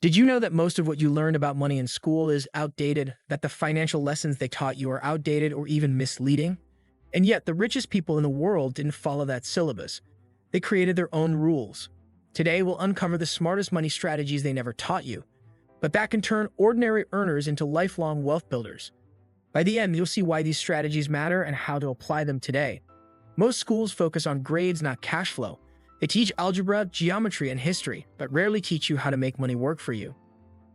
Did you know that most of what you learned about money in school is outdated, that the financial lessons they taught you are outdated or even misleading? And yet, the richest people in the world didn't follow that syllabus. They created their own rules. Today, we'll uncover the smartest money strategies they never taught you, but that can turn ordinary earners into lifelong wealth builders. By the end, you'll see why these strategies matter and how to apply them today. Most schools focus on grades, not cash flow. They teach algebra, geometry, and history, but rarely teach you how to make money work for you.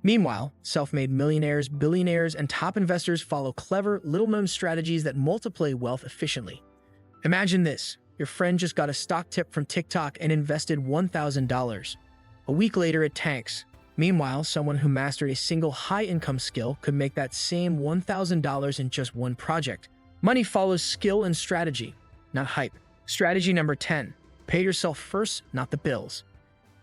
Meanwhile, self-made millionaires, billionaires, and top investors follow clever, little-known strategies that multiply wealth efficiently. Imagine this. Your friend just got a stock tip from TikTok and invested $1,000. A week later, it tanks. Meanwhile, someone who mastered a single high-income skill could make that same $1,000 in just one project. Money follows skill and strategy, not hype. Strategy number 10. Pay yourself first, not the bills.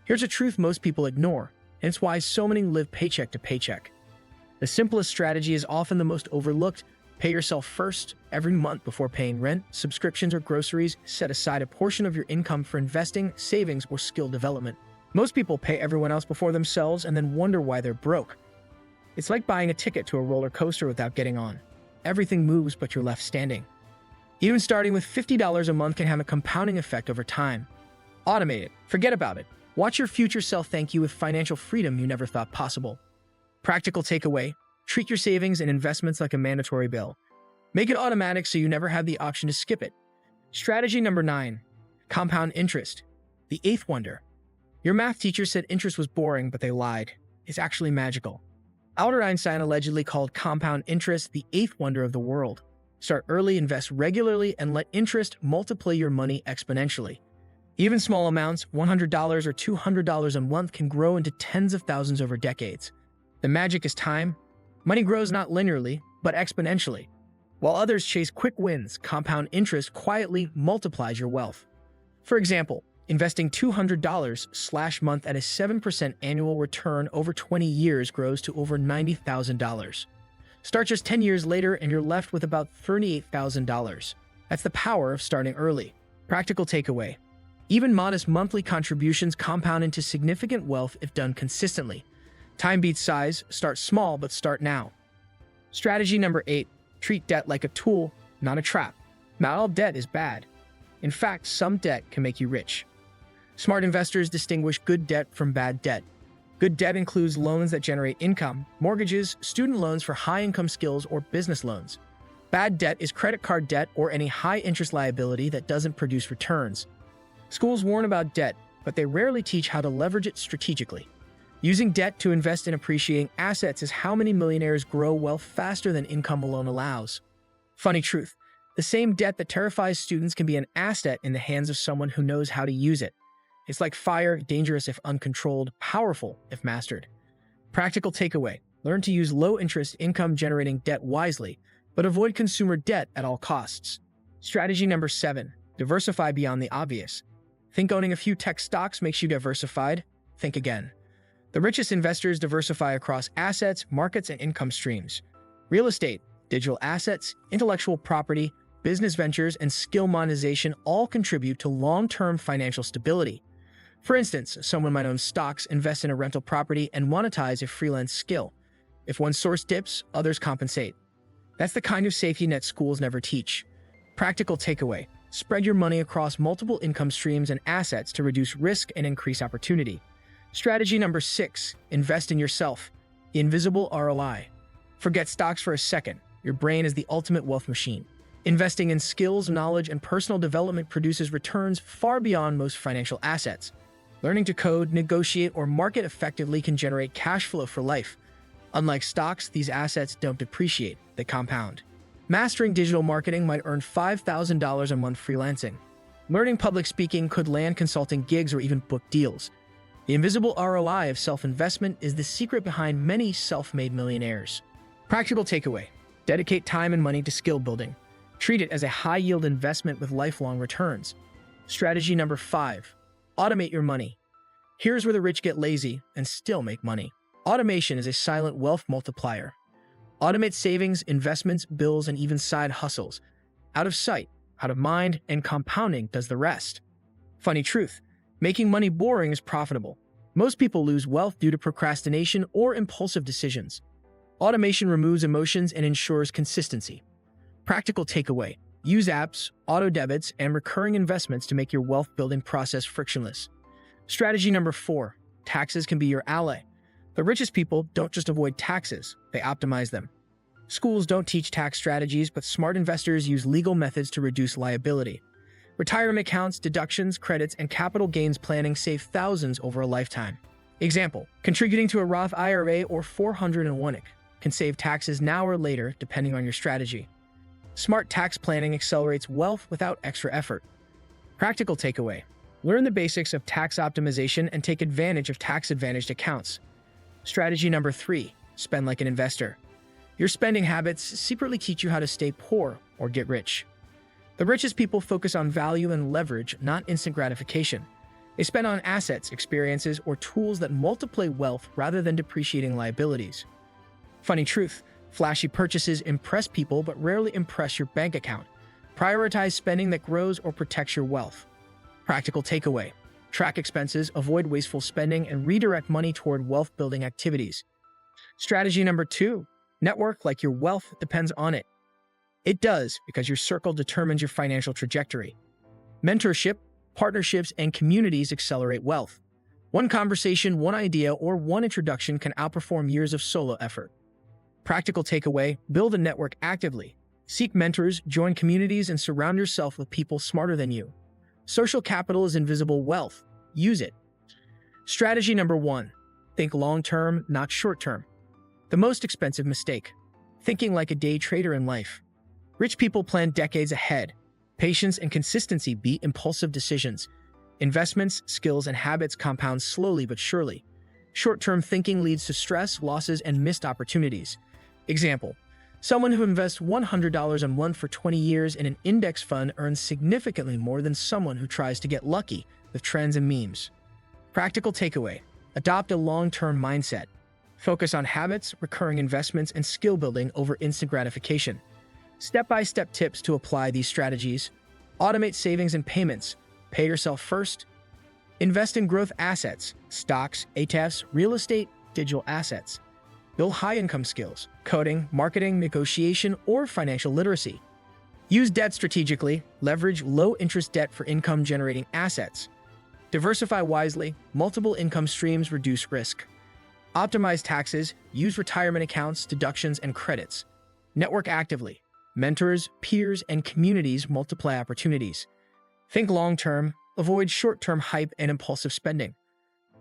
Here's a truth most people ignore, and it's why so many live paycheck to paycheck. The simplest strategy is often the most overlooked. Pay yourself first. Every month before paying rent, subscriptions, or groceries, set aside a portion of your income for investing, savings, or skill development. Most people pay everyone else before themselves and then wonder why they're broke. It's like buying a ticket to a roller coaster without getting on. Everything moves, but you're left standing. Even starting with $50 a month can have a compounding effect over time. Automate it. Forget about it. Watch your future self thank you with financial freedom you never thought possible. Practical takeaway. Treat your savings and investments like a mandatory bill. Make it automatic so you never have the option to skip it. Strategy number 9. Compound interest. The eighth wonder. Your math teacher said interest was boring, but they lied. It's actually magical. Albert Einstein allegedly called compound interest the eighth wonder of the world. Start early, invest regularly, and let interest multiply your money exponentially. Even small amounts, $100 or $200 a month, can grow into tens of thousands over decades. The magic is time. Money grows not linearly, but exponentially. While others chase quick wins, compound interest quietly multiplies your wealth. For example, investing $200/month at a 7% annual return over 20 years grows to over $90,000. Start just 10 years later and you're left with about $38,000. That's the power of starting early. Practical takeaway. Even modest monthly contributions compound into significant wealth if done consistently. Time beats size. Start small, but start now. Strategy number 8. Treat debt like a tool, not a trap. Not all debt is bad. In fact, some debt can make you rich. Smart investors distinguish good debt from bad debt. Good debt includes loans that generate income, mortgages, student loans for high-income skills, or business loans. Bad debt is credit card debt or any high-interest liability that doesn't produce returns. Schools warn about debt, but they rarely teach how to leverage it strategically. Using debt to invest in appreciating assets is how many millionaires grow wealth faster than income alone allows. Funny truth, the same debt that terrifies students can be an asset in the hands of someone who knows how to use it. It's like fire, dangerous if uncontrolled, powerful if mastered. Practical takeaway. Learn to use low-interest, income-generating debt wisely, but avoid consumer debt at all costs. Strategy number 7. Diversify beyond the obvious. Think owning a few tech stocks makes you diversified? Think again. The richest investors diversify across assets, markets, and income streams. Real estate, digital assets, intellectual property, business ventures, and skill monetization all contribute to long-term financial stability. For instance, someone might own stocks, invest in a rental property, and monetize a freelance skill. If one source dips, others compensate. That's the kind of safety net schools never teach. Practical takeaway. Spread your money across multiple income streams and assets to reduce risk and increase opportunity. Strategy number 6. Invest in yourself. The invisible ROI. Forget stocks for a second. Your brain is the ultimate wealth machine. Investing in skills, knowledge, and personal development produces returns far beyond most financial assets. Learning to code, negotiate, or market effectively can generate cash flow for life. Unlike stocks, these assets don't depreciate, they compound. Mastering digital marketing might earn $5,000 a month freelancing. Learning public speaking could land consulting gigs or even book deals. The invisible ROI of self-investment is the secret behind many self-made millionaires. Practical takeaway. Dedicate time and money to skill building. Treat it as a high-yield investment with lifelong returns. Strategy number 5. Automate your money. Here's where the rich get lazy and still make money. Automation is a silent wealth multiplier. Automate savings, investments, bills, and even side hustles. Out of sight, out of mind, and compounding does the rest. Funny truth, making money boring is profitable. Most people lose wealth due to procrastination or impulsive decisions. Automation removes emotions and ensures consistency. Practical takeaway: use apps, auto debits, and recurring investments to make your wealth building process frictionless. Strategy number 4: taxes can be your ally. The richest people don't just avoid taxes, they optimize them. Schools don't teach tax strategies, but smart investors use legal methods to reduce liability. Retirement accounts, deductions, credits, and capital gains planning save thousands over a lifetime. Example: contributing to a Roth IRA or 401k can save taxes now or later, depending on your strategy. Smart tax planning accelerates wealth without extra effort. Practical takeaway: learn the basics of tax optimization and take advantage of tax-advantaged accounts. Strategy number 3: spend like an investor. Your spending habits secretly teach you how to stay poor or get rich. The richest people focus on value and leverage, not instant gratification. They spend on assets, experiences, or tools that multiply wealth rather than depreciating liabilities. Funny truth: flashy purchases impress people but rarely impress your bank account. Prioritize spending that grows or protects your wealth. Practical takeaway: track expenses, avoid wasteful spending, and redirect money toward wealth-building activities. Strategy number 2: network like your wealth depends on it. It does, because your circle determines your financial trajectory. Mentorship, partnerships, and communities accelerate wealth. One conversation, one idea, or one introduction can outperform years of solo effort. Practical takeaway: build a network actively. Seek mentors, join communities, and surround yourself with people smarter than you. Social capital is invisible wealth. Use it. Strategy number 1: think long-term, not short-term. The most expensive mistake: thinking like a day trader in life. Rich people plan decades ahead. Patience and consistency beat impulsive decisions. Investments, skills, and habits compound slowly but surely. Short-term thinking leads to stress, losses, and missed opportunities. Example: someone who invests $100 a month for 20 years in an index fund earns significantly more than someone who tries to get lucky with trends and memes. Practical takeaway: adopt a long-term mindset. Focus on habits, recurring investments, and skill building over instant gratification. Step-by-step tips to apply these strategies: automate savings and payments. Pay yourself first. Invest in growth assets, stocks, ETFs, real estate, digital assets. Build high-income skills: coding, marketing, negotiation, or financial literacy. Use debt strategically. Leverage low-interest debt for income-generating assets. Diversify wisely. Multiple income streams reduce risk. Optimize taxes. Use retirement accounts, deductions, and credits. Network actively. Mentors, peers, and communities multiply opportunities. Think long-term. Avoid short-term hype and impulsive spending.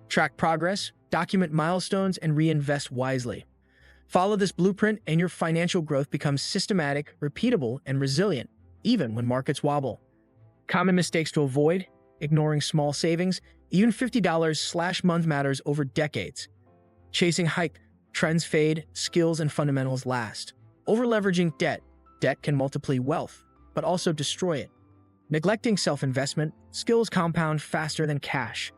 Track progress, document milestones, and reinvest wisely. Follow this blueprint and your financial growth becomes systematic, repeatable, and resilient, even when markets wobble. Common mistakes to avoid: ignoring small savings. Even $50/month matters over decades. Chasing hype. Trends fade, skills and fundamentals last. Over-leveraging debt. Debt can multiply wealth, but also destroy it. Neglecting self-investment. Skills compound faster than cash.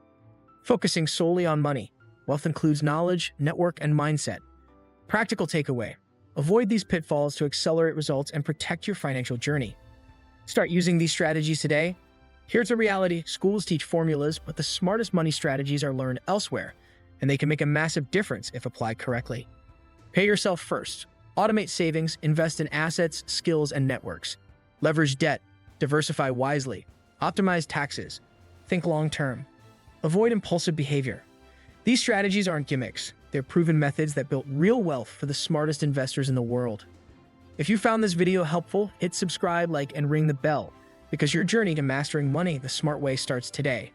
Focusing solely on money. Wealth includes knowledge, network, and mindset. Practical takeaway: avoid these pitfalls to accelerate results and protect your financial journey. Start using these strategies today. Here's a reality: schools teach formulas, but the smartest money strategies are learned elsewhere, and they can make a massive difference if applied correctly. Pay yourself first. Automate savings, invest in assets, skills, and networks. Leverage debt. Diversify wisely. Optimize taxes. Think long-term. Avoid impulsive behavior. These strategies aren't gimmicks. They're proven methods that built real wealth for the smartest investors in the world. If you found this video helpful, hit subscribe, like, and ring the bell, because your journey to mastering money the smart way starts today.